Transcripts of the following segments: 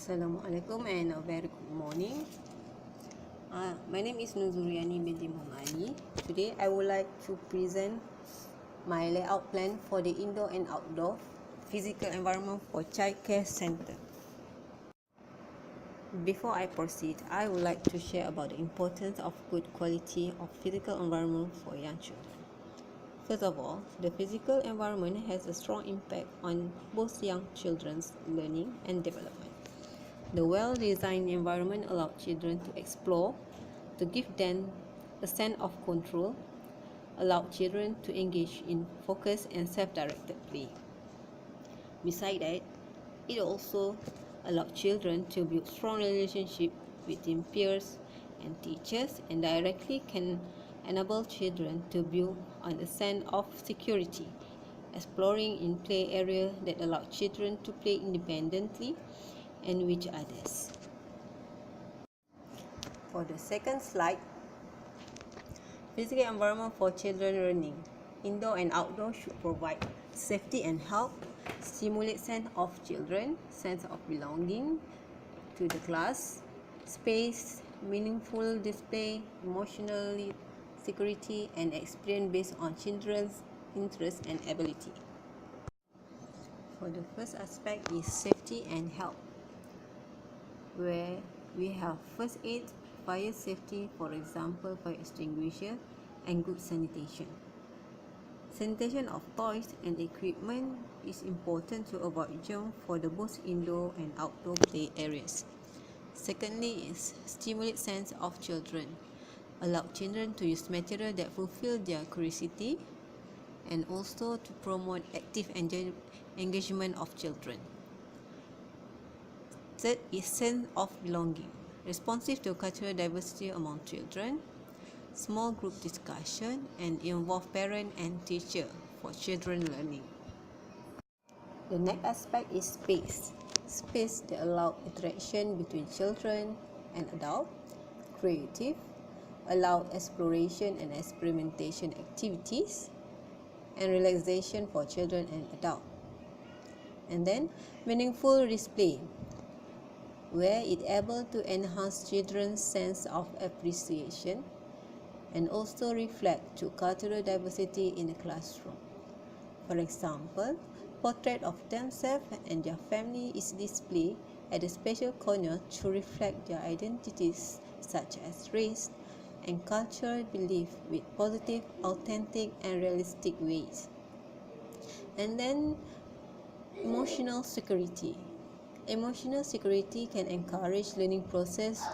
Assalamualaikum and a very good morning. My name is NurZuerianiBtMohdAli. Today I would like to present my layout plan for the indoor and outdoor physical environment for Childcare Center. Before I proceed, I would like to share about the importance of good quality of physical environment for young children. First of all, the physical environment has a strong impact on both young children's learning and development. The well-designed environment allows children to explore, to give them a sense of control, allow children to engage in focused and self-directed play. Besides that, it also allows children to build strong relationships between peers and teachers, and directly can enable children to build on a sense of security, exploring in play areas that allow children to play independently and with others. For the second slide, physical environment for children learning. Indoor and outdoor should provide safety and help, stimulate sense of children, sense of belonging to the class, space, meaningful display, emotionally security, and experience based on children's interest and ability. For the first aspect is safety and help, where we have first aid, fire safety, for example, fire extinguisher, and good sanitation. Sanitation of toys and equipment is important to avoid germs for the both indoor and outdoor play areas. Secondly is stimulate sense of children. Allow children to use material that fulfill their curiosity, and also to promote active engagement of children. Third is sense of belonging, responsive to cultural diversity among children, small group discussion, and involve parent and teacher for children learning. The next aspect is space. Space that allow interaction between children and adult, creative, allow exploration and experimentation activities, and relaxation for children and adults. And then meaningful display, where it able to enhance children's sense of appreciation and also reflect to cultural diversity in the classroom. For example, portrait of themselves and their family is displayed at a special corner to reflect their identities such as race and cultural belief with positive, authentic, and realistic ways. And then emotional security. Emotional security can encourage learning process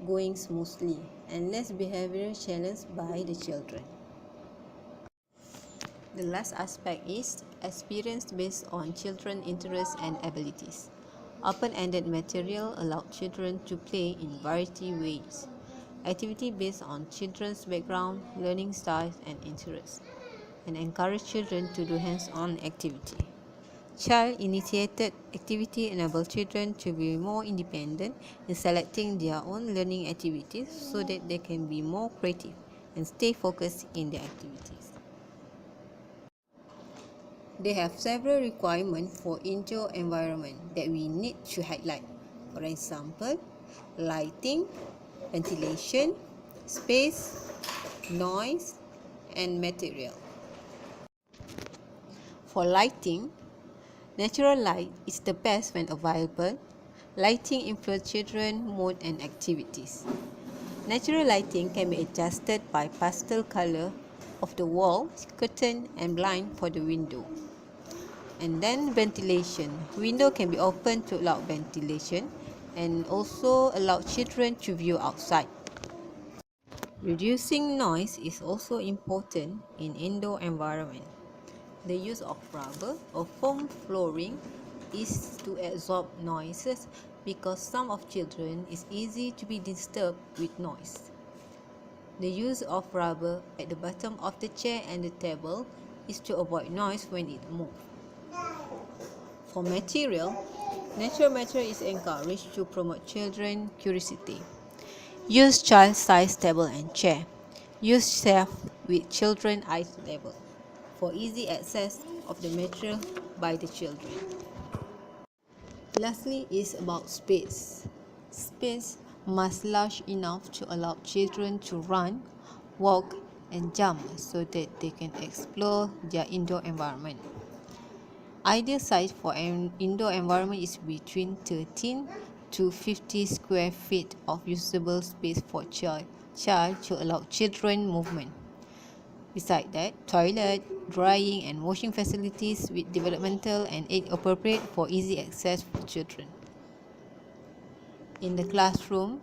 going smoothly and less behavioral challenge by the children. The last aspect is experience based on children's interests and abilities. Open-ended material allow children to play in variety ways. Activity based on children's background, learning styles, and interests, and encourage children to do hands-on activity. Child-initiated activity enable children to be more independent in selecting their own learning activities so that they can be more creative and stay focused in their activities. They have several requirements for indoor environment that we need to highlight. For example, lighting, ventilation, space, noise, and material. For lighting, natural light is the best when available. Lighting influences children's mood and activities. Natural lighting can be adjusted by pastel color of the wall, curtain, and blind for the window. And then ventilation. Window can be opened to allow ventilation and also allow children to view outside. Reducing noise is also important in indoor environment. The use of rubber or foam flooring is to absorb noises because some of children is easy to be disturbed with noise. The use of rubber at the bottom of the chair and the table is to avoid noise when it moves. For material, natural material is encouraged to promote children's curiosity. Use child-sized table and chair. Use shelf with children eye level for easy access of the material by the children. Lastly is about space. Space must large enough to allow children to run, walk and jump so that they can explore their indoor environment. Ideal size for an indoor environment is between 13 to 50 square feet of usable space for child to allow children movement. Besides that, toilet, drying and washing facilities with developmental and age appropriate for easy access for children. In the classroom,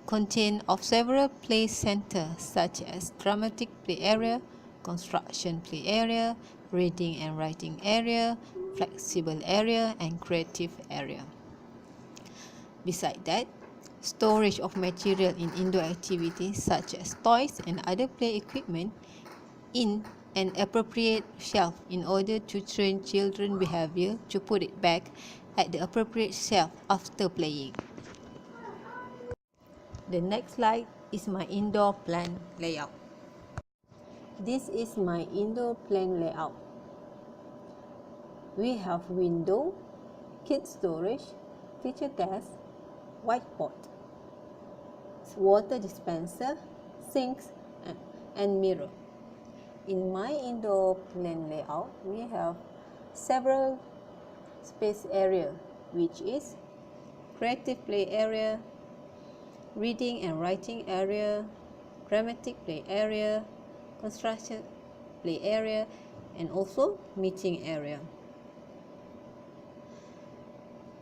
contain of several play centers such as dramatic play area, construction play area, reading and writing area, flexible area and creative area. Besides that, storage of material in indoor activities such as toys and other play equipment in an appropriate shelf in order to train children behavior to put it back at the appropriate shelf after playing. The next slide is my indoor plan layout. This is my indoor plan layout. We have window, kids storage, teacher desk, whiteboard, water dispenser, sinks and mirror. In my indoor plan layout, we have several space area, which is creative play area, reading and writing area, dramatic play area, construction play area, and also meeting area.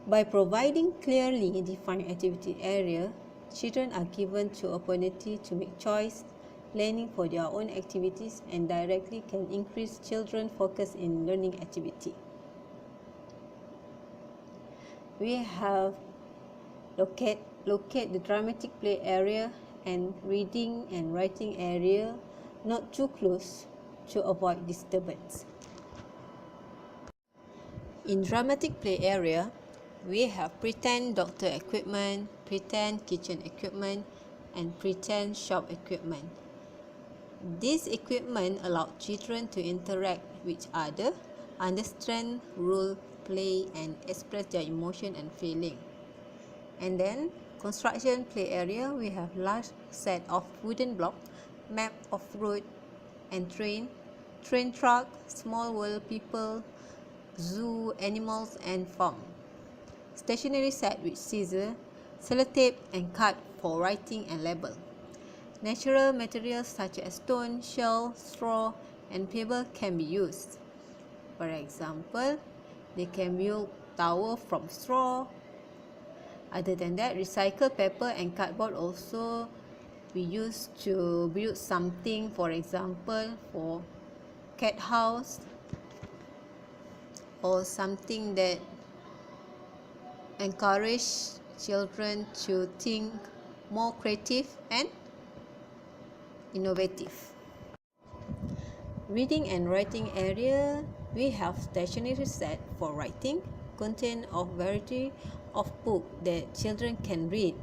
By providing clearly defined activity area, children are given the opportunity to make choice, planning for their own activities, and directly can increase children's focus in learning activity. We have locate the dramatic play area and reading and writing area not too close to avoid disturbance. In dramatic play area, we have pretend doctor equipment, pretend kitchen equipment, and pretend shop equipment. This equipment allows children to interact with each other, understand role play, and express their emotion and feeling. And then, construction play area, we have large set of wooden blocks, map of road and train truck, small world people, zoo, animals, and farm. Stationery set with scissors, sellotape, and card for writing and label. Natural materials such as stone, shell, straw, and pebble can be used. For example, they can build tower from straw. Other than that, recycled paper and cardboard also we use to build something, for example, for cat house or something that encourage children to think more creative and innovative. Reading and writing area, we have stationery set for writing, contain of variety of book that children can read,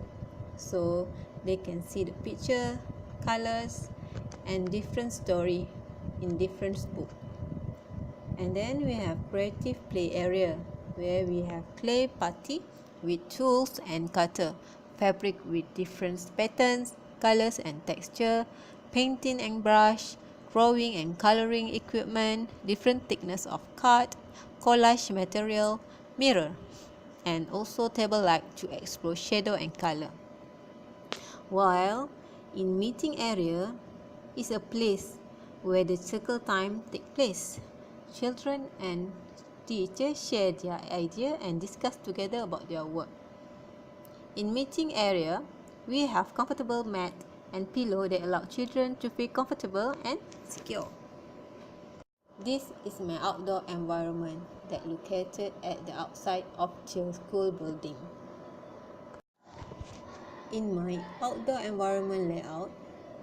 so they can see the picture, colors, and different story in different book. And then we have creative play area, where we have clay party with tools and cutter, fabric with different patterns, colors and texture, painting and brush, drawing and coloring equipment, different thickness of card, collage material, mirror, and also table light to explore shadow and color. While in meeting area is a place where the circle time takes place. Children and teachers share their idea and discuss together about their work. In meeting area, we have comfortable mat and pillow that allow children to feel comfortable and secure. This is my outdoor environment that located at the outside of the school building. In my outdoor environment layout,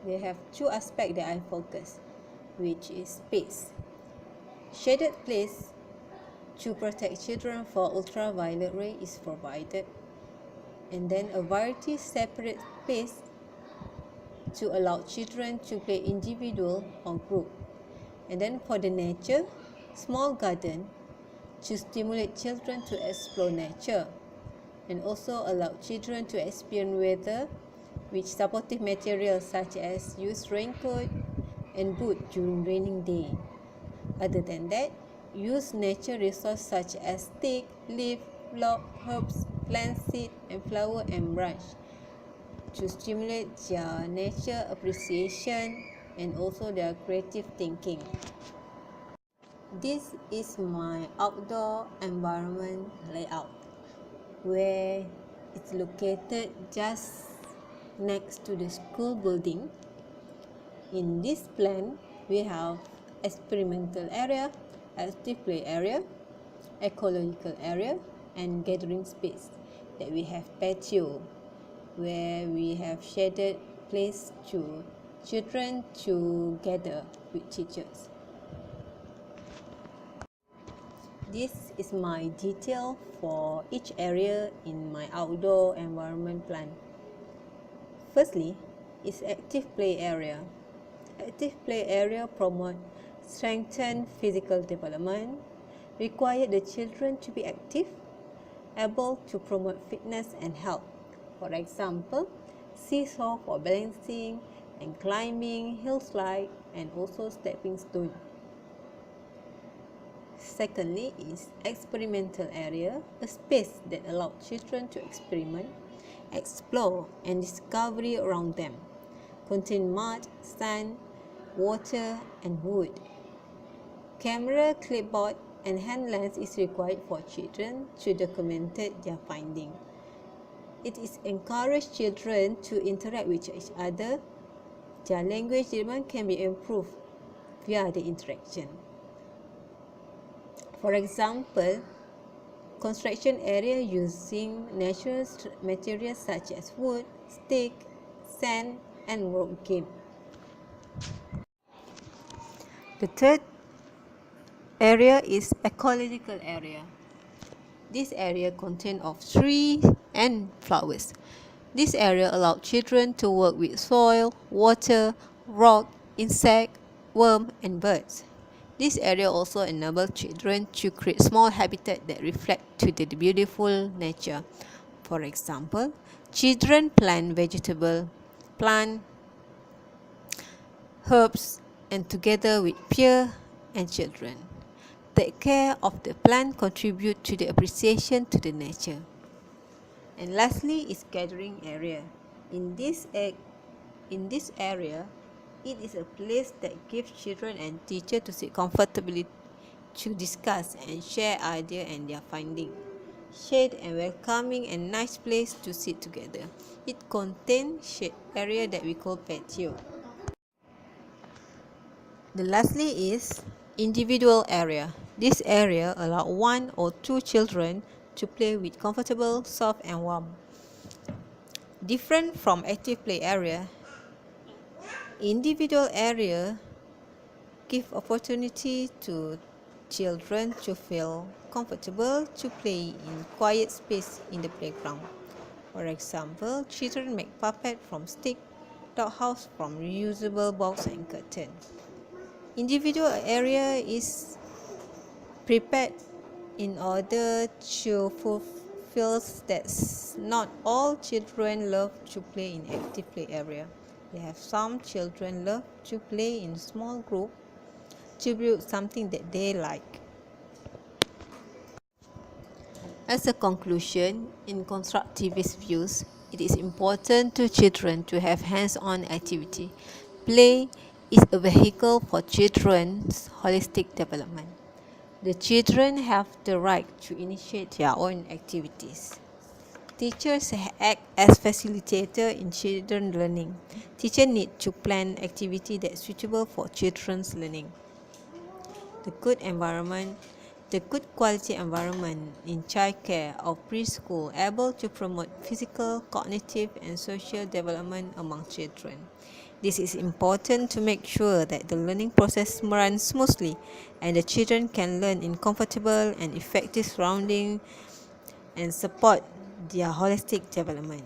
they have two aspects that I focus, which is space. Shaded place to protect children for ultraviolet ray is provided, and then a variety separate space to allow children to play individual or group. And then for the nature, small garden to stimulate children to explore nature, and also allow children to experience weather with supportive materials such as use raincoat and boot during raining day. Other than that, use nature resources such as stick, leaf, log, herbs, plant seed, and flower and branch to stimulate their nature appreciation and also their creative thinking. This is my outdoor environment layout, where it's located just next to the school building. In this plan, we have experimental area, active play area, ecological area, and gathering space. That we have patio, where we have shaded place to children to gather with teachers. This is my detail for each area in my outdoor environment plan. Firstly, is active play area. Active play area promote strengthen physical development, require the children to be active, able to promote fitness and health. For example, seesaw for balancing and climbing, hill slide, and also stepping stone. Secondly is experimental area, a space that allows children to experiment, explore, and discovery around them. Contain mud, sand, water, and wood. Camera, clipboard, and hand lens is required for children to document their finding. It is encourage children to interact with each other. Their language development can be improved via the interaction. For example, construction area using natural materials such as wood, stick, sand, and rope game. The third area is ecological area. This area contains of trees and flowers. This area allows children to work with soil, water, rock, insect, worm, and birds. This area also enables children to create small habitats that reflect to the beautiful nature. For example, children plant vegetable, plant herbs, and together with peers and children, take care of the plant, contribute to the appreciation to the nature. And lastly is gathering area. In this area, it is a place that gives children and teachers to sit comfortably to discuss and share ideas and their findings. Shade and welcoming and nice place to sit together. It contains shade area that we call patio. The lastly is individual area. This area allows one or two children to play with comfortable, soft, and warm. Different from active play area, individual area give opportunity to children to feel comfortable to play in quiet space in the playground. For example, children make puppet from stick, doghouse from reusable box and curtain. Individual area is prepared in order to fulfill that not all children love to play in active play area. They have some children love to play in small group to build something that they like. As a conclusion, in constructivist views, it is important to children to have hands-on activity. Play is a vehicle for children's holistic development. The children have the right to initiate their own activities. Teachers act as facilitator in children's learning. Teachers need to plan activity that's suitable for children's learning. The good quality environment in childcare or preschool able to promote physical, cognitive, and social development among children. This is important to make sure that the learning process runs smoothly and the children can learn in comfortable and effective surroundings and support their holistic development.